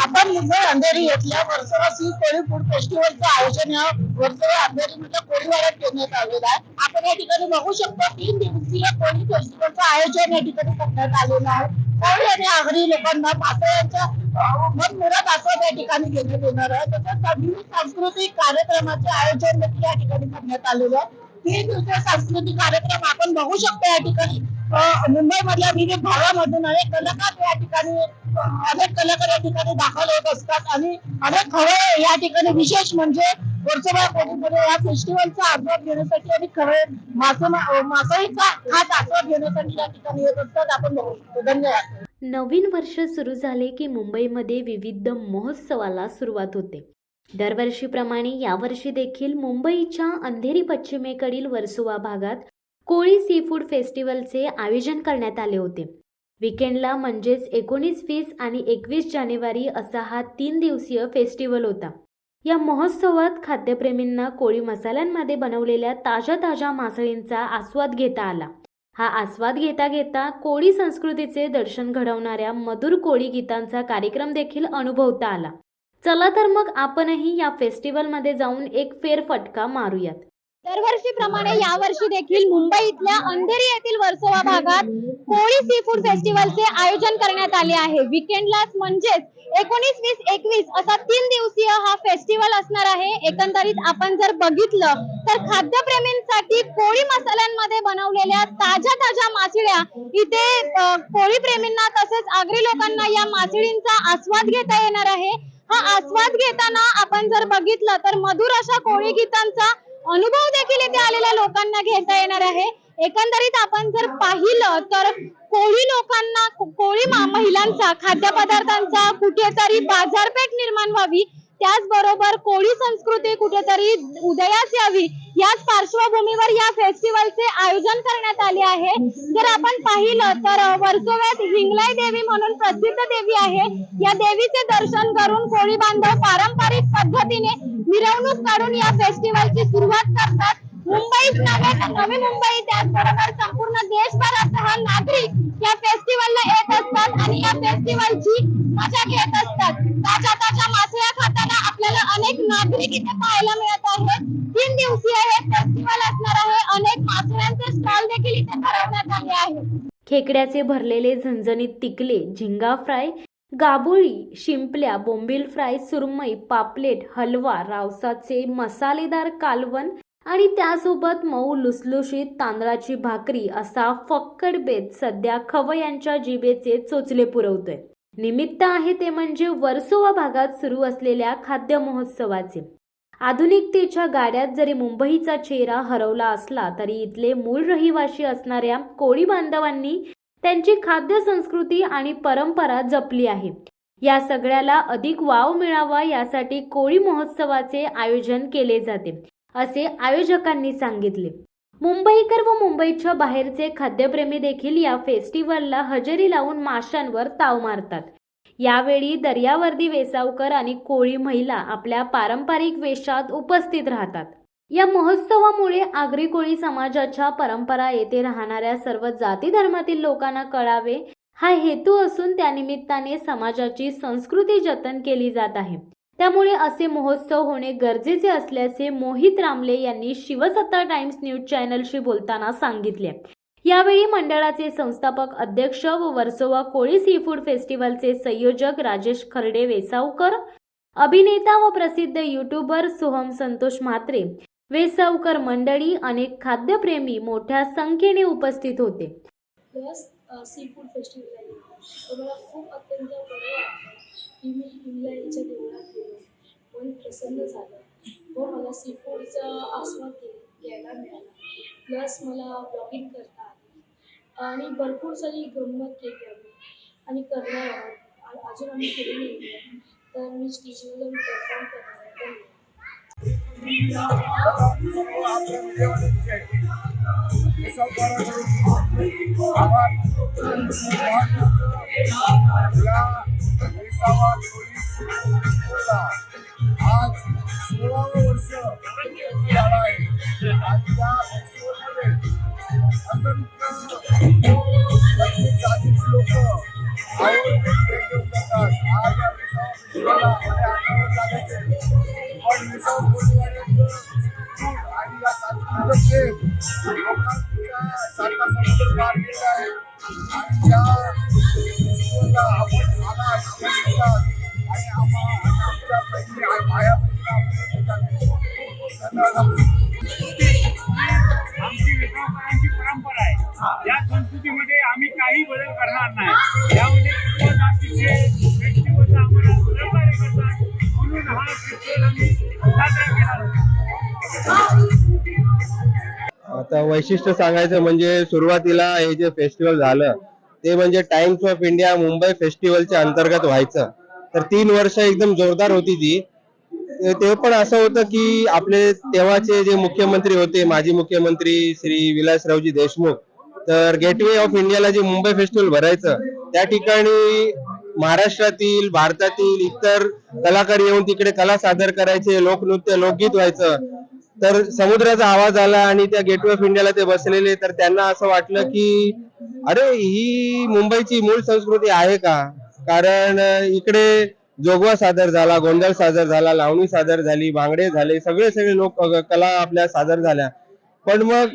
आपण मुंबई अंधेरी येथल्या वर्सोवासी कोळी फूड फेस्टिवलचं आयोजन या वर्सोवा अंधेरी मध्ये कोळीवाड्यात करण्यात आलेलं आहे. आपण या ठिकाणी बघू शकतो 3 दिवसीय कोळी फेस्टिवलचं आयोजन या ठिकाणी करण्यात आलेलं आहे. कोळी आणि आगरी लोकांना मासळ्यांच्या मनमुराद आस्वाद या ठिकाणी घेण्यात येणार आहे. तसंच विविध सांस्कृतिक कार्यक्रमाचे आयोजन देखील या ठिकाणी करण्यात आलेलं आहे. 3 दिवसीय सांस्कृतिक कार्यक्रम आपण बघू शकतो या ठिकाणी मुंबई मधल्या विविध भागामधून अनेक कलाकार या ठिकाणी दाखल होत असतात आणि अनेक खवय्ये या ठिकाणी विशेष म्हणजे वर्सोवा कोळीमध्ये या फेस्टिवलचा आस्वाद घेण्यासाठी आणि खवय्ये मासळीचा खास आस्वाद घेण्यासाठी या ठिकाणी येत असतात. आपण बघू शकतो. धन्यवाद. नवीन वर्ष सुरू झाले की मुंबईमध्ये विविध महोत्सवाला सुरुवात होते. दरवर्षीप्रमाणे यावर्षी देखील मुंबईच्या अंधेरी पश्चिमेकडील वर्सोवा भागात कोळी सी फूड फेस्टिवलचे आयोजन करण्यात आले होते. वीकेंडला म्हणजेच 19, 20 आणि 21 जानेवारी असा हा 3 दिवसीय फेस्टिवल होता. या महोत्सवात खाद्यप्रेमींना कोळी मसाल्यांमध्ये बनवलेल्या ताज्या मासळींचा आस्वाद घेता आला. हा आस्वाद घेता घेता कोळी संस्कृतीचे दर्शन घडवणाऱ्या मधुर कोळी गीतांचा कार्यक्रम देखील अनुभवता आला. चला तर मग आपणही या फेस्टिवलमध्ये जाऊन एक फेरफटका मारूयात. दरवर्षीप्रमाणे यावर्षी देखील मुंबईतल्या अंधेरी येथील वर्सोवा भागात कोळी सी फूड फेस्टिवलचे आयोजन करण्यात आले आहे. वीकेंडलाच म्हणजेच 19, 20, 21 असा 3 दिवसीय हा फेस्टिवल असणार आहे. एकंदरीत आपण जर बघितलं तर खाद्यप्रेमींसाठी कोळी मसाल्यांमध्ये बनवलेल्या ताज्या मासळ्या इथे कोळी प्रेमींना तसेच आगरी लोकांना या मासळींचा आस्वाद घेता येणार आहे. हा आस्वाद घेताना आपण जर बघितलं तर मधुर अशा कोळी गीतांचा अनुभव देखील इथे आलेल्या लोकांना घेता येणार आहे. एकंदरीत आपण जर पाहिलं तर कोळी लोकांना कोळी महिलांचा खाद्यपदार्थांचा कुठेतरी बाजारपेठ निर्माण व्हावी, त्याचबरोबर कोळी संस्कृती कुठेतरी उदयास यावी, याच पार्श्वभूमीवर या फेस्टिवलचे आयोजन करण्यात आले आहे. जर आपण पाहिलं तर वर्सोव्यात हिंगलाई देवी म्हणून प्रसिद्ध देवी आहे. या देवीचे दर्शन करून कोळी बांधव पारंपरिक पद्धतीने मिरवणूक काढून या फेस्टिवलची सुरुवात करतात. मुंबईच नव्हे तर नवी मुंबई त्याचबरोबर संपूर्ण देशभरासह नागरिक या फेस्टिवलला येत असतात आणि या फेस्टिवलची मजा घेत असतात. ताज्या मासळ्या खाताना आपल्याला अनेक नागरिक इथे पाहायला मिळत आहेत. 3 दिवसीय हे फेस्टिवल असणार आहे. अनेक मासळ्यांचे स्टॉल देखील इथे भरवण्यात आले आहेत. खेकड्याचे भरलेले झणझणीत तिकले, झिंगा फ्राय, गाबोळी, शिंपल्या, बोंबील फ्राय, सुरमई, पापलेट, हलवा, रावसाचे मसालेदार कालवण आणि त्यासोबत मऊ लुसलुशीत तांदळाची भाकरी असा फक्कड बेत सध्या खवय्यांच्या जिभेचे चोचले पुरवतोय. निमित्त आहे ते म्हणजे वर्सोवा भागात सुरू असलेल्या खाद्य महोत्सवाचे. आधुनिकतेच्या गाड्यात जरी मुंबईचा चेहरा हरवला असला तरी इथले मूळ रहिवासी असणाऱ्या कोळी बांधवांनी त्यांची खाद्य संस्कृती आणि परंपरा जपली आहे. या सगळ्याला अधिक वाव मिळावा यासाठी कोळी महोत्सवाचे आयोजन केले जाते असे आयोजकांनी सांगितले. मुंबईकर व मुंबईच्या बाहेरचे खाद्यप्रेमी देखील या फेस्टिवलला हजेरी लावून माशांवर ताव मारतात. यावेळी दर्यावर्दी वेसावकर आणि कोळी महिला आपल्या पारंपरिक वेशात उपस्थित राहतात. या महोत्सवामुळे आगरी कोळी समाजाच्या परंपरा येथे राहणाऱ्या सर्व जाती धर्मातील लोकांना कळावे हा हेतू असून त्यानिमित्ताने समाजाची संस्कृती जतन केली जात आहे. त्यामुळे असे महोत्सव होणे गरजेचे असल्याचे मोहित रामले यांनी शिवसत्ता टाइम्स न्यूज चॅनलशी बोलताना सांगितले. यावेळी मंडळाचे संस्थापक अध्यक्ष व वर्सोवा कोळी सी फूड फेस्टिवलचे संयोजक राजेश खर्डे वेसावकर, अभिनेता व प्रसिद्ध यूट्यूबर सोहम संतोष म्हात्रे, वेसावकर मंडळी, अनेक खाद्यप्रेमी मोठ्या संख्येने उपस्थित होते. सी फूड फेस्टिवल मला खूप अत्यंत बरं वाटतं की मी इंग्लंडच्या देवळात गेलो, मन प्रसन्न झालं व मला सी फूडचा आस्वाद घ्यायला मिळाला. प्लस मला ब्लॉगिंग करता आली आणि भरपूर सारी गंमत केली आम्ही आणि करणार आहोत. अजून आम्ही केली नाही तर मी स्टेजवर जाऊन परफॉर्म करणार आहे. आज 16 वर्ष झाला आहे आणि या फेस्टिवलमध्ये असंख्य जातीची लोक घेऊन जातात. आज या फेस्टिवलला भले 8 झाले असेल, पण विसाव कोळीवाड्याचं सूर आणि या सांस्कृतिक प्रेम लोकांच्या साता समुद्र पार केला आहे. आणि या फेस्टिवलला आपण आलात, आपण येतात आणि आमच्या बहिणी माया बहिणीला आपण धन्यवाद. आमची विसावकरांची परंपरा आहे. या संस्कृतीमध्ये आम्ही काही बदल करणार नाही. यामध्ये सर्व जातीचे फेस्टिवलला आम्हाला सहकार्य करतात, म्हणून हा फेस्टिवल आम्ही साजरा केला. आता वैशिष्ट्य सांगायचं म्हणजे सुरुवातीला हे जे फेस्टिवल झालं ते म्हणजे टाइम्स ऑफ इंडिया मुंबई फेस्टिवलच्या अंतर्गत व्हायचं. तर 3 वर्ष एकदम जोरदार होती ती. ते पण असं होतं की आपले तेव्हाचे जे मुख्यमंत्री होते, माजी मुख्यमंत्री श्री विलासरावजी देशमुख, तर गेटवे ऑफ इंडियाला जे मुंबई फेस्टिवल भरायचं त्या ठिकाणी महाराष्ट्रातील भारतातील इतर कलाकार येऊन तिकडे कला सादर करायचे, लोकनृत्य लोकगीत व्हायचं. तर समुद्राचा आवाज आला आणि त्या गेटवे ऑफ इंडियाला ते बसलेले, तर त्यांना असं वाटलं की अरे ही मुंबईची मूळ संस्कृती आहे का? कारण इकडे जोगवा सादर झाला, गोंधळ सादर झाला, लावणी सादर झाली, भांगडे झाले, सगळे लोक कला आपल्या सादर झाल्या. पण मग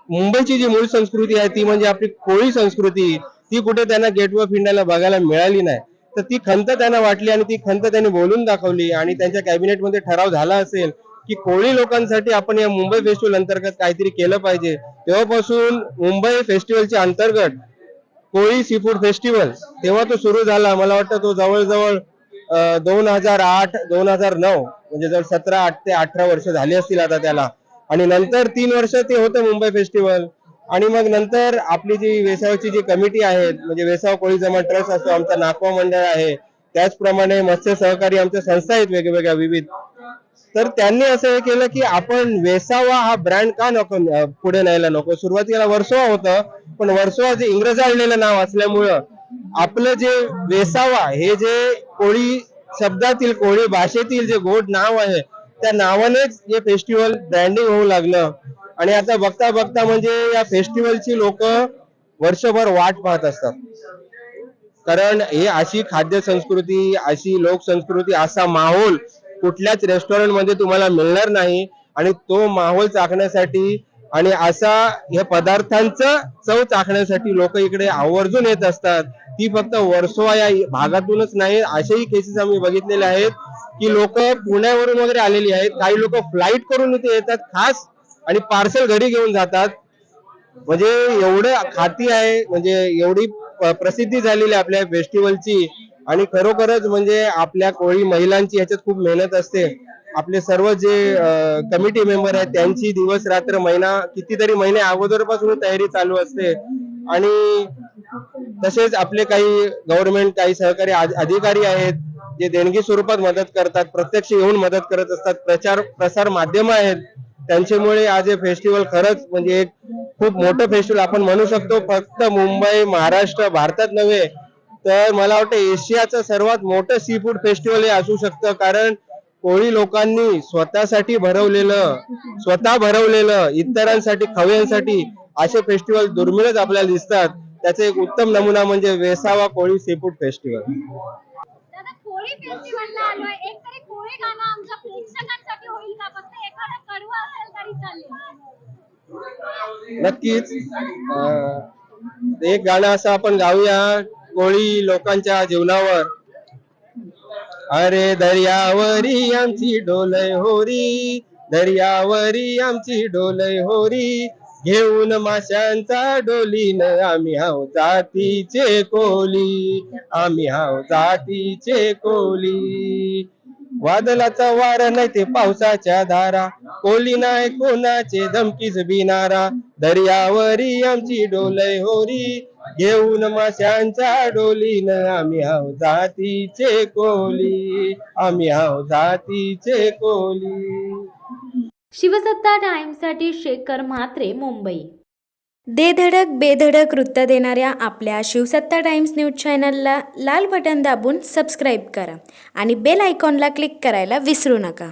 मुंबईची जी मूळ संस्कृती आहे ती म्हणजे आपली कोळी संस्कृती, ती कुठे त्यांना गेटवे ऑफ इंडियाला बघायला मिळाली नाही. तर ती खंत त्यांना वाटली आणि ती खंत त्यांनी बोलून दाखवली आणि त्यांच्या कॅबिनेटमध्ये ठराव झाला असेल की कोळी लोकांसाठी आपण या मुंबई फेस्टिवल अंतर्गत काहीतरी केलं पाहिजे. तेव्हापासून मुंबई फेस्टिवलच्या अंतर्गत कोळी सी फूड फेस्टिवल तेव्हा तो सुरू झाला. मला वाटतं तो जवळजवळ 2008-2009 म्हणजे जर 17 ते 18 वर्ष झाली असतील आता त्याला. आणि नंतर 3 वर्ष ते होतं मुंबई फेस्टिवल. आणि मग नंतर आपली जी वेसावची जी कमिटी आहे म्हणजे वेसाव कोळी जमा ट्रस्ट असतो, आमचा नाकवा मंडळ आहे, त्याचप्रमाणे मत्स्य सहकारी आमच्या संस्था आहेत वेगवेगळ्या विविध. तर त्यांनी असं हे केलं की आपण वेसावा हा ब्रँड का नको पुढे न्यायला नको. सुरुवातीला वर्सोवा होतं, पण वर्सोवा जे इंग्रजाळलेलं नाव असल्यामुळं आपलं जे वेसावा हे जे कोळी शब्दातील कोळी भाषेतील जे गोड नाव आहे त्या नावानेच हे फेस्टिवल ब्रँडिंग होऊ लागलं. आणि आता बघता बघता म्हणजे या फेस्टिवलची लोक वर्षभर वाट पाहत असतात. कारण हे अशी खाद्य संस्कृती, अशी लोकसंस्कृती, असा माहोल कुठल्याच रेस्टॉरंट मध्ये तुम्हाला मिळणार नाही. आणि तो माहोल चाखण्यासाठी आणि असा या पदार्थांचं चव चाखण्यासाठी लोक इकडे आवर्जून येत असतात. ती फक्त वर्सोवा या भागातूनच नाही, असेही केसेस आम्ही बघितलेले आहेत की लोक पुण्यावरून वगैरे आलेली आहेत. काही लोक फ्लाईट करून इथे येतात खास आणि पार्सल घरी घेऊन जातात. म्हणजे एवढं खाती आहे, म्हणजे एवढी प्रसिद्धी झालेली आपल्या फेस्टिवलची. आणि खरोखरच म्हणजे आपल्या कोळी महिलांची ह्याच्यात खूप मेहनत असते. आपले सर्व जे कमिटी मेंबर आहेत त्यांची दिवस रात्र महिना कितीतरी महिने अगोदरपासून तयारी चालू असते. आणि तसेच आपले काही गव्हर्नमेंट काही सहकारी अधिकारी आहेत जे देणगी स्वरूपात मदत करतात, प्रत्यक्ष येऊन मदत करत असतात. प्रसार माध्यम आहेत, त्यांच्यामुळे आज हे फेस्टिवल खरंच म्हणजे एक खूप मोठं फेस्टिवल आपण म्हणू शकतो. फक्त मुंबई, महाराष्ट्र, भारतात नव्हे तर मला वाटतं एशियाचं सर्वात मोठं सी फूड फेस्टिवल हे असू शकतं. कारण कोळी लोकांनी स्वतः भरवलेलं इतरांसाठी खवयांसाठी असे फेस्टिवल दुर्मिळच आपल्याला दिसतात. त्याचा एक उत्तम नमुना म्हणजे वेसावा कोळी सी फूड फेस्टिवल. दादा, कोळी फेस्टिवलला आलोय, एक तरी कोळी गाणं आमच्या प्रेक्षकांसाठी होईल का? फक्त एखादं कडवं असेल तरी चालेल. नक्कीच एक गाणं असं आपण गाऊया कोळी लोकांच्या जीवनावर. अरे दर्यावरी आमची डोलय होरी, दर्यावरी आमची डोलय होरी, घेऊन माशांचा डोलीन आम्ही हाव जातीचे कोली, आम्ही हाव जातीचे कोली. वादलाचा वारा नाही ते पावसाच्या धारा, कोली नाही कोणाचे धमकीच बिनारा, दर्यावरी आमची डोलय होरी, घेऊन माशांच्या डोलीन आम्ही हाव जातीचे कोली, आम्ही हाव जातीचे कोली. शिवसत्ता टाइम्ससाठी शेखर म्हात्रे, मुंबई. धडक बेधडक वृत्त देणाऱ्या आपल्या शिवसत्ता टाइम्स न्यूज चॅनलला लाल बटन दाबून सबस्क्राईब करा आणि बेल आयकॉनला क्लिक करायला विसरू नका.